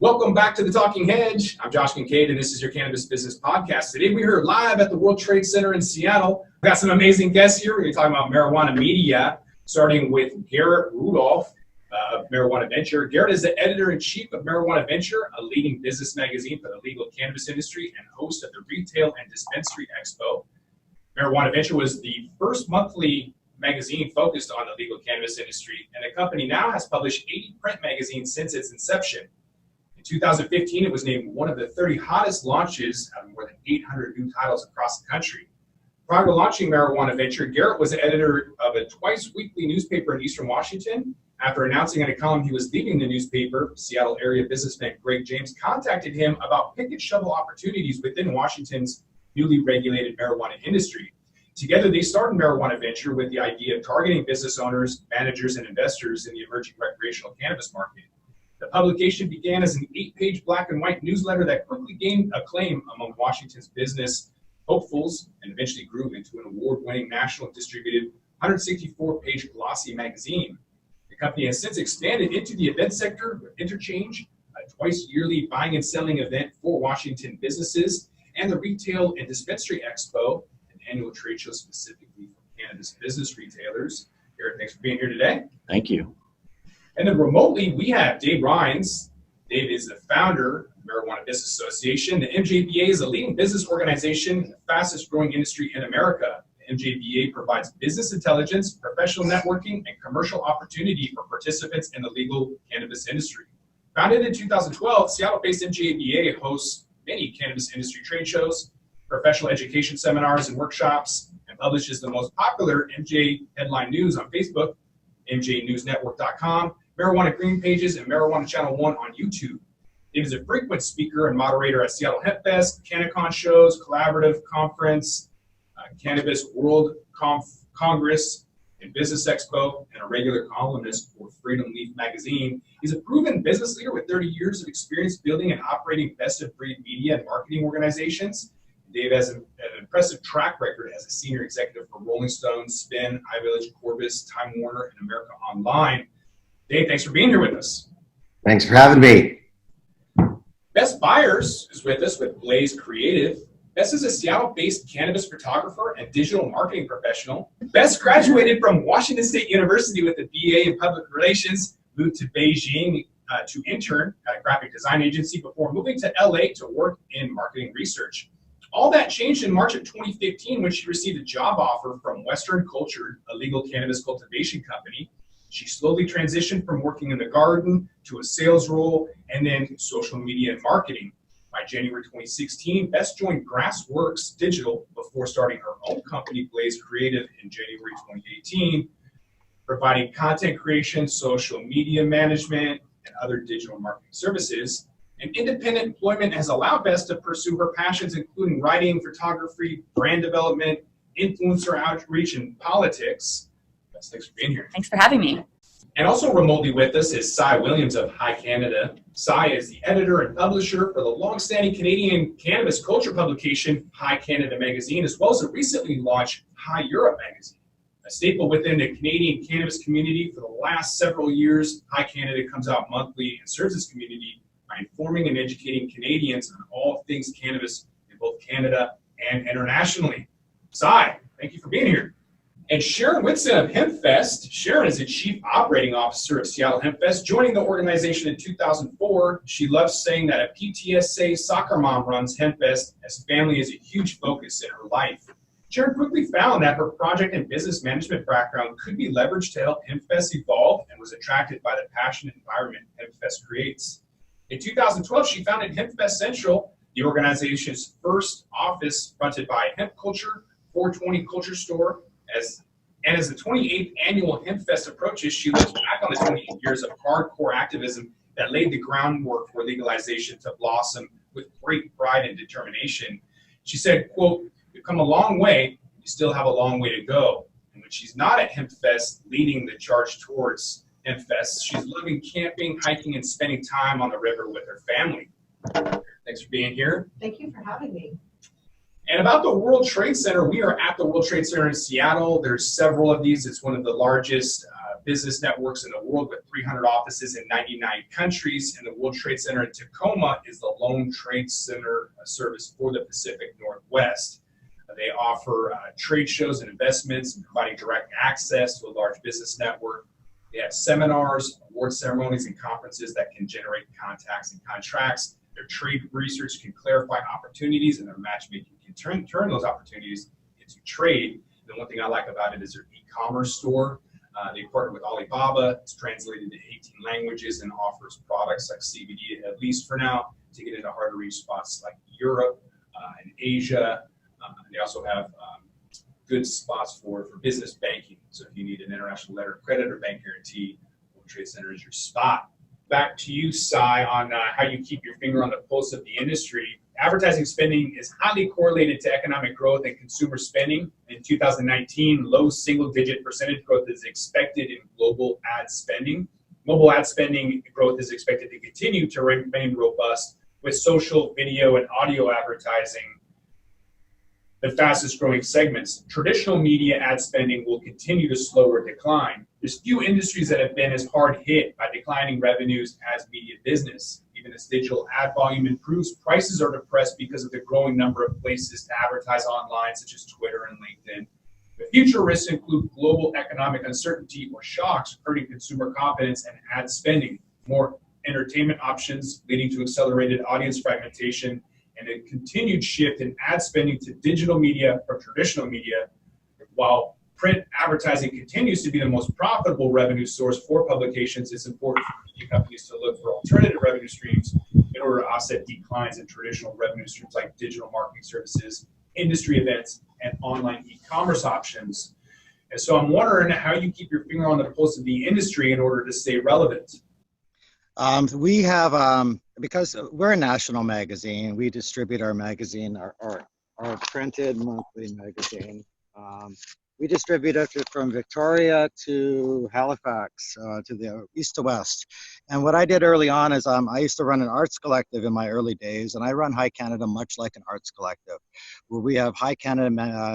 Welcome back to the Talking Hedge. I'm Josh Kincaid, and this is your Cannabis Business Podcast. Today we're here live at the World Trade Center in Seattle. We've got some amazing guests here. We're going to be talking about marijuana media, starting with Garrett Rudolph of Marijuana Venture. Garrett is the editor-in-chief of Marijuana Venture, a leading business magazine for the legal cannabis industry and host of the Retail and Dispensary Expo. Marijuana Venture was the first monthly magazine focused on the legal cannabis industry, and the company now has published 80 print magazines since its inception. In 2015, it was named one of the 30 hottest launches out of more than 800 new titles across the country. Prior to launching Marijuana Venture, Garrett was the editor of a twice-weekly newspaper in Eastern Washington. After announcing in a column he was leaving the newspaper, Seattle area businessman Greg James contacted him about pick and shovel opportunities within Washington's newly regulated marijuana industry. Together, they started Marijuana Venture with the idea of targeting business owners, managers, and investors in the emerging recreational cannabis market. The publication began as an 8-page black and white newsletter that quickly gained acclaim among Washington's business hopefuls and eventually grew into an award-winning national distributed 164-page glossy magazine. The company has since expanded into the event sector with Interchange, a twice-yearly buying and selling event for Washington businesses, and the Retail and Dispensary Expo, an annual trade show specifically for cannabis business retailers. Garrett, thanks for being here today. Thank you. And then remotely, we have Dave Rheins. Dave is the founder of the Marijuana Business Association. The MJBA is a leading business organization in the fastest growing industry in America. The MJBA provides business intelligence, professional networking, and commercial opportunity for participants in the legal cannabis industry. Founded in 2012, Seattle-based MJBA hosts many cannabis industry trade shows, professional education seminars and workshops, and publishes the most popular MJ headline news on Facebook, mjnewsnetwork.com, Marijuana Green Pages, and Marijuana Channel 1 on YouTube. Dave is a frequent speaker and moderator at Seattle Hempfest, CannaCon shows, Collaborative Conference, Cannabis World Congress, and Business Expo, and a regular columnist for Freedom Leaf magazine. He's a proven business leader with 30 years of experience building and operating best-of-breed media and marketing organizations. Dave has an impressive track record as a senior executive for Rolling Stone, Spin, iVillage, Corbis, Time Warner, and America Online. Dave, thanks for being here with us. Thanks for having me. Bess Byers is with us with Blaise Creative. Bess is a Seattle-based cannabis photographer and digital marketing professional. Bess graduated from Washington State University with a BA in public relations, moved to Beijing to intern at a graphic design agency before moving to LA to work in marketing research. All that changed in March of 2015 when she received a job offer from Western Cultured, a legal cannabis cultivation company. She slowly transitioned from working in the garden to a sales role and then social media and marketing. By January 2016, Bess joined Grassworks Digital before starting her own company, Blaise Creative, in January 2018, providing content creation, social media management, and other digital marketing services. And independent employment has allowed Bess to pursue her passions, including writing, photography, brand development, influencer outreach, and politics. Bess, thanks for being here. Thanks for having me. And also remotely with us is Cy Williams of Hi Canada. Cy is the editor and publisher for the long-standing Canadian cannabis culture publication, Hi Canada Magazine, as well as the recently launched Hi Europe Magazine. A staple within the Canadian cannabis community for the last several years, Hi Canada comes out monthly and serves its community by informing and educating Canadians on all things cannabis in both Canada and internationally. Cy, thank you for being here. And Sharon Whitson of Hempfest. Sharon is the Chief Operating Officer of Seattle Hempfest, joining the organization in 2004. She loves saying that a PTSA soccer mom runs Hempfest, as family is a huge focus in her life. Sharon quickly found that her project and business management background could be leveraged to help Hempfest evolve and was attracted by the passionate environment Hempfest creates. In 2012, she founded Hempfest Central, the organization's first office fronted by Hemp Culture, 420 Culture Store. As the 28th annual Hempfest approaches, she looks back on the 28 years of hardcore activism that laid the groundwork for legalization to blossom with great pride and determination. She said, quote, "We've come a long way, we still have a long way to go." And when she's not at Hempfest leading the charge towards Hempfest, she's loving camping, hiking, and spending time on the river with her family. Thanks for being here. Thank you for having me. And about the World Trade Center, we are at the World Trade Center in Seattle. There's several of these. It's one of the largest business networks in the world with 300 offices in 99 countries. And the World Trade Center in Tacoma is the lone trade center service for the Pacific Northwest. They offer trade shows and investments and providing direct access to a large business network. They have seminars, award ceremonies, and conferences that can generate contacts and contracts. Their trade research can clarify opportunities, and their matchmaking can turn those opportunities into trade. The one thing I like about it is their e-commerce store. They partner with Alibaba. It's translated to 18 languages and offers products like CBD, at least for now, to get into hard-to-reach spots like Europe and Asia. They also have good spots for business banking. So if you need an international letter of credit or bank guarantee, World Trade Center is your spot. Back to you, Sai, on how you keep your finger on the pulse of the industry. Advertising spending is highly correlated to economic growth and consumer spending. In 2019, low single-digit percentage growth is expected in global ad spending. Mobile ad spending growth is expected to continue to remain robust, with social, video, and audio advertising the fastest growing segments. Traditional media ad spending will continue to slow or decline. There's few industries that have been as hard hit by declining revenues as media business. Even as digital ad volume improves, prices are depressed because of the growing number of places to advertise online, such as Twitter and LinkedIn. The future risks include global economic uncertainty or shocks hurting consumer confidence and ad spending, more entertainment options leading to accelerated audience fragmentation, and a continued shift in ad spending to digital media from traditional media. While print advertising continues to be the most profitable revenue source for publications, it's important for media companies to look for alternative revenue streams in order to offset declines in traditional revenue streams like digital marketing services, industry events, and online e-commerce options. And so I'm wondering how you keep your finger on the pulse of the industry in order to stay relevant. We have, because we're a national magazine, we distribute our magazine, our printed monthly magazine. We distribute it from Victoria to Halifax, to the east to west. And what I did early on is I used to run an arts collective in my early days, and I run High Canada much like an arts collective, where we have High Canada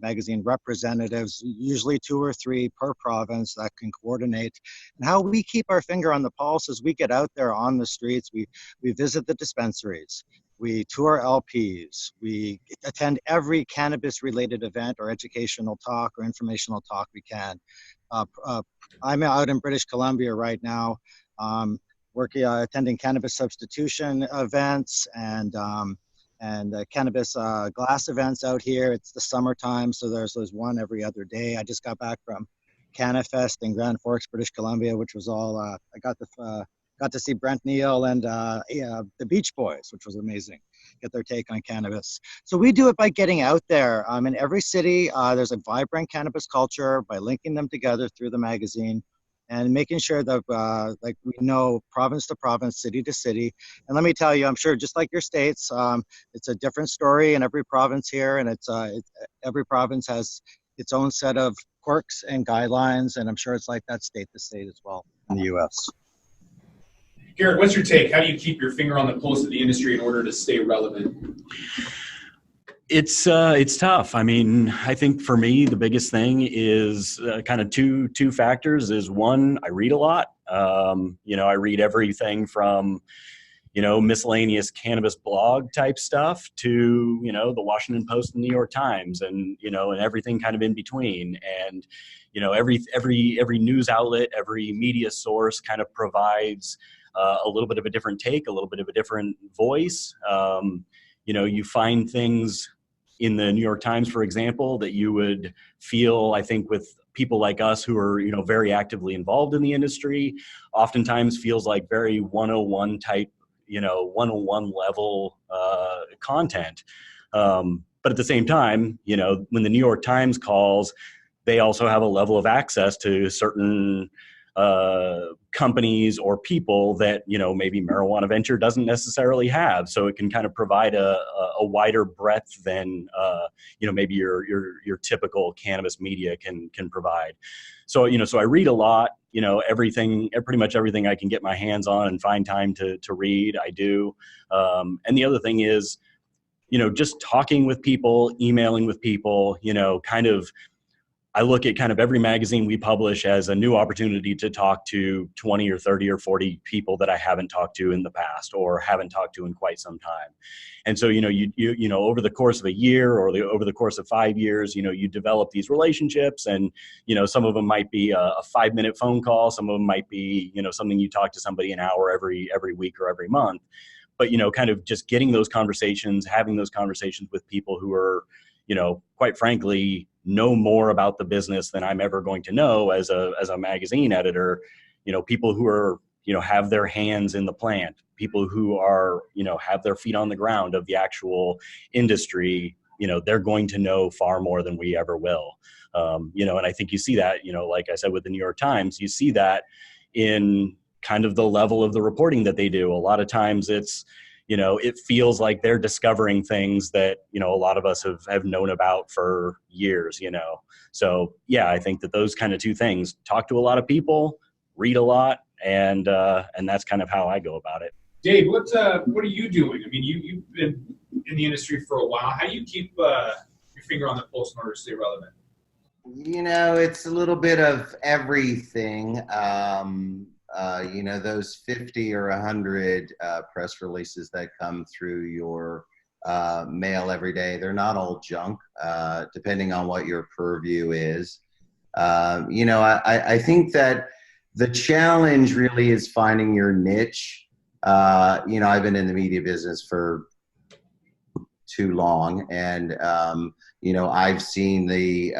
magazine representatives, usually 2 or 3 per province, that can coordinate. And how we keep our finger on the pulse is we get out there on the streets, we visit the dispensaries, we tour LPs, we attend every cannabis-related event or educational talk or informational talk we can. I'm out in British Columbia right now, attending cannabis substitution events and cannabis glass events out here. It's the summertime, so there's one every other day. I just got back from Hempfest in Grand Forks, British Columbia, which was all, I got to see Brent Neal and the Beach Boys, which was amazing, get their take on cannabis. So we do it by getting out there. In every city, there's a vibrant cannabis culture by linking them together through the magazine and making sure that like we know province to province, city to city. And let me tell you, I'm sure just like your states, it's a different story in every province here, and every province has its own set of quirks and guidelines, and I'm sure it's like that state to state as well in the U.S. Garrett, what's your take? How do you keep your finger on the pulse of the industry in order to stay relevant? It's tough. I mean, I think for me, the biggest thing is kind of two factors. Is one, I read a lot. I read everything from, miscellaneous cannabis blog type stuff to, the Washington Post and New York Times and everything kind of in between. And, every news outlet, every media source kind of provides a little bit of a different take, a little bit of a different voice. You find things in the New York Times, for example, that you would feel, I think, with people like us who are, very actively involved in the industry, oftentimes feels like very 101 type, 101 level content. But at the same time, when the New York Times calls, they also have a level of access to certain companies or people that, maybe Marijuana Venture doesn't necessarily have. So it can kind of provide a wider breadth than, maybe your typical cannabis media can provide. So, so I read a lot, pretty much everything I can get my hands on and find time to read, I do. And the other thing is, just talking with people, emailing with people, kind of I look at kind of every magazine we publish as a new opportunity to talk to 20 or 30 or 40 people that I haven't talked to in the past or haven't talked to in quite some time. And so, you know, over the course of a year or over the course of 5 years, you know, you develop these relationships, and, you know, some of them might be a 5-minute phone call. Some of them might be, you know, something you talk to somebody an hour every week or every month. But, you know, kind of just getting those conversations, having those conversations with people who are, you know, quite frankly, know more about the business than I'm ever going to know as a magazine editor. You know, people who are, you know, have their hands in the plant, people who are, you know, have their feet on the ground of the actual industry. You know, they're going to know far more than we ever will. You know, and I think you see that, you know, like I said, with the New York Times, you see that in kind of the level of the reporting that they do. A lot of times it's, you know, it feels like they're discovering things that, you know, a lot of us have known about for years, you know. So, yeah, I think that those kind of two things, talk to a lot of people, read a lot, and that's kind of how I go about it. Dave, what are you doing? I mean, you've been in the industry for a while. How do you keep your finger on the pulse in order to stay relevant? You know, it's a little bit of everything. You know, those 50 or 100 press releases that come through your mail every day, they're not all junk, depending on what your purview is. You know, I think that the challenge really is finding your niche. You know, I've been in the media business for too long, and, you know, I've seen the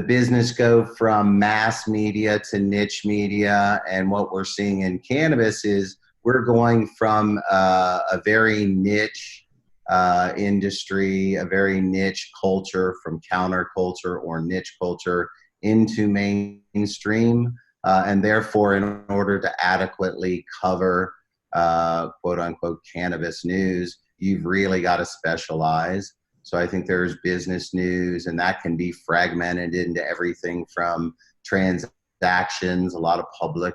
business go from mass media to niche media. And what we're seeing in cannabis is we're going from a very niche industry, a very niche culture, from counterculture or niche culture into mainstream. And therefore, in order to adequately cover quote unquote cannabis news, you've really got to specialize. So I think there's business news, and that can be fragmented into everything from transactions, a lot of public,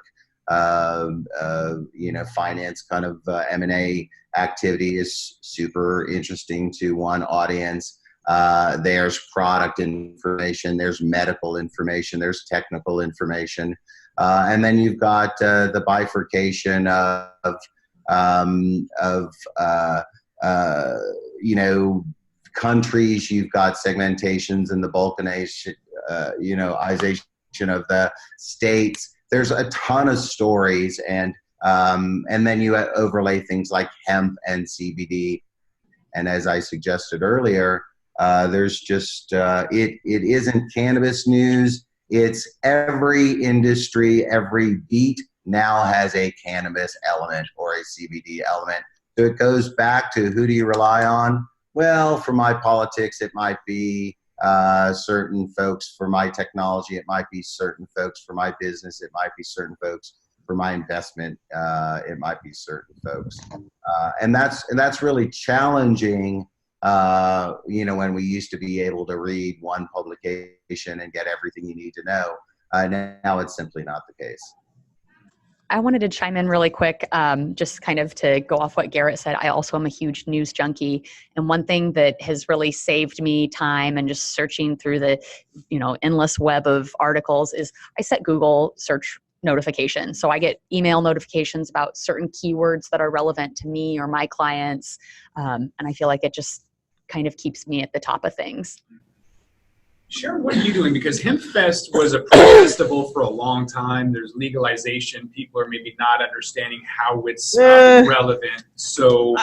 you know, finance kind of M&A activity is super interesting to one audience. There's product information, there's medical information, there's technical information. And then you've got the bifurcation of you know, countries. You've got segmentations and the balkanization, you know, ization of the states. There's a ton of stories, and then you overlay things like hemp and CBD. And as I suggested earlier, there's just it isn't cannabis news. It's every industry, every beat now has a cannabis element or a CBD element. So it goes back to, who do you rely on? Well, for my politics, it might be certain folks. For my technology, it might be certain folks. For my business, it might be certain folks. For my investment, it might be certain folks. And that's really challenging. You know, when we used to be able to read one publication and get everything you need to know, now it's simply not the case. I wanted to chime in really quick, just kind of to go off what Garrett said. I also am a huge news junkie. And one thing that has really saved me time and just searching through the, you know, endless web of articles is I set Google search notifications. So I get email notifications about certain keywords that are relevant to me or my clients. And I feel like it just kind of keeps me at the top of things. Sharon, what are you doing? Because Hempfest was a festival for a long time. There's legalization. People are maybe not understanding how it's relevant. So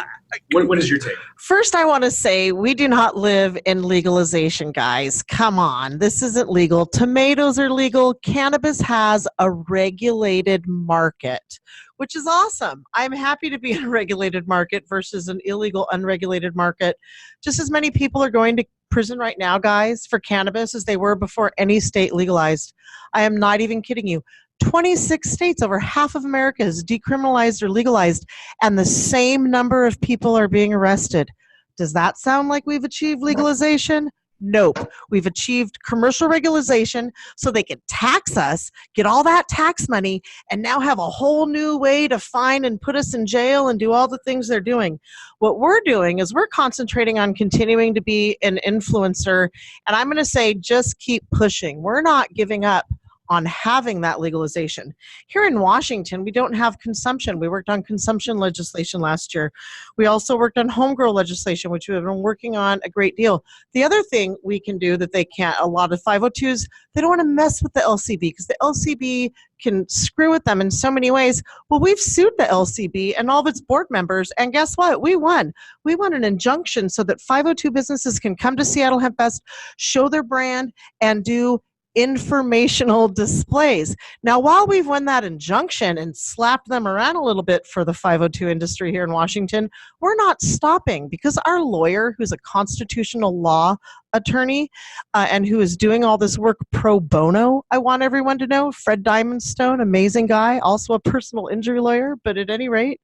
what is your take? First, I want to say we do not live in legalization, guys. Come on. This isn't legal. Tomatoes are legal. Cannabis has a regulated market, which is awesome. I'm happy to be in a regulated market versus an illegal, unregulated market. Just as many people are going to prison right now, guys, for cannabis as they were before any state legalized. I am not even kidding you. 26 states, over half of America, is decriminalized or legalized, and the same number of people are being arrested. Does that sound like we've achieved legalization? Nope. We've achieved commercial regularization so they can tax us, get all that tax money, and now have a whole new way to fine and put us in jail and do all the things they're doing. What we're doing is we're concentrating on continuing to be an influencer, and I'm going to say just keep pushing. We're not giving up on having that legalization. Here in Washington, we don't have consumption. We worked on consumption legislation last year. We also worked on home grow legislation, which we have been working on a great deal. The other thing we can do that they can't, a lot of 502s, they don't want to mess with the LCB because the LCB can screw with them in so many ways. Well, we've sued the LCB and all of its board members, and guess what? We won. We won an injunction so that 502 businesses can come to Seattle Hempfest, show their brand, and do informational displays. Now, while we've won that injunction and slapped them around a little bit for the 502 industry here in Washington, we're not stopping because our lawyer, who's a constitutional law attorney and who is doing all this work pro bono, I want everyone to know, Fred Diamondstone, amazing guy, also a personal injury lawyer, but at any rate,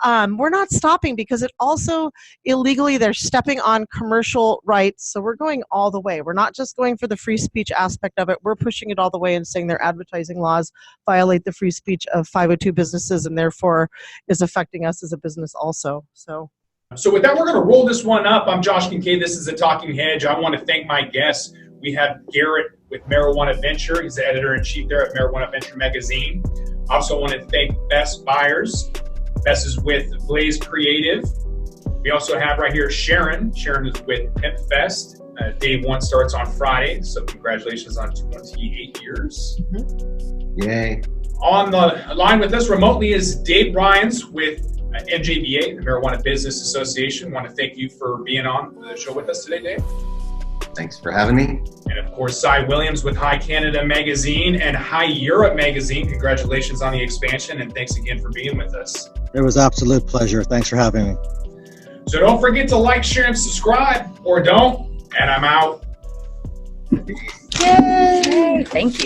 we're not stopping because it also illegally, they're stepping on commercial rights. So we're going all the way. We're not just going for the free speech aspect of it. We're pushing it all the way and saying their advertising laws violate the free speech of 502 businesses and therefore is affecting us as a business also. So with that, we're going to roll this one up. I'm Josh Kincaid. This is the Talking Hedge. I want to thank my guests. We have Garrett with Marijuana Venture. He's the editor-in-chief there at Marijuana Venture magazine. I also want to thank Bess Byers. Bess is with Blaise Creative. We also have right here Sharon. Sharon is with Hempfest. Day one starts on Friday, so congratulations on 28 years. Yay. On the line with us remotely is Dave Rheins with MJBA, the Marijuana Business Association. I want to thank you for being on the show with us today, Dave. Thanks for having me. And of course, Cy Williams with High Canada Magazine and High Europe Magazine. Congratulations on the expansion, and thanks again for being with us. It was an absolute pleasure. Thanks for having me. So don't forget to like, share, and subscribe, or don't, and I'm out. Yay! Thank you.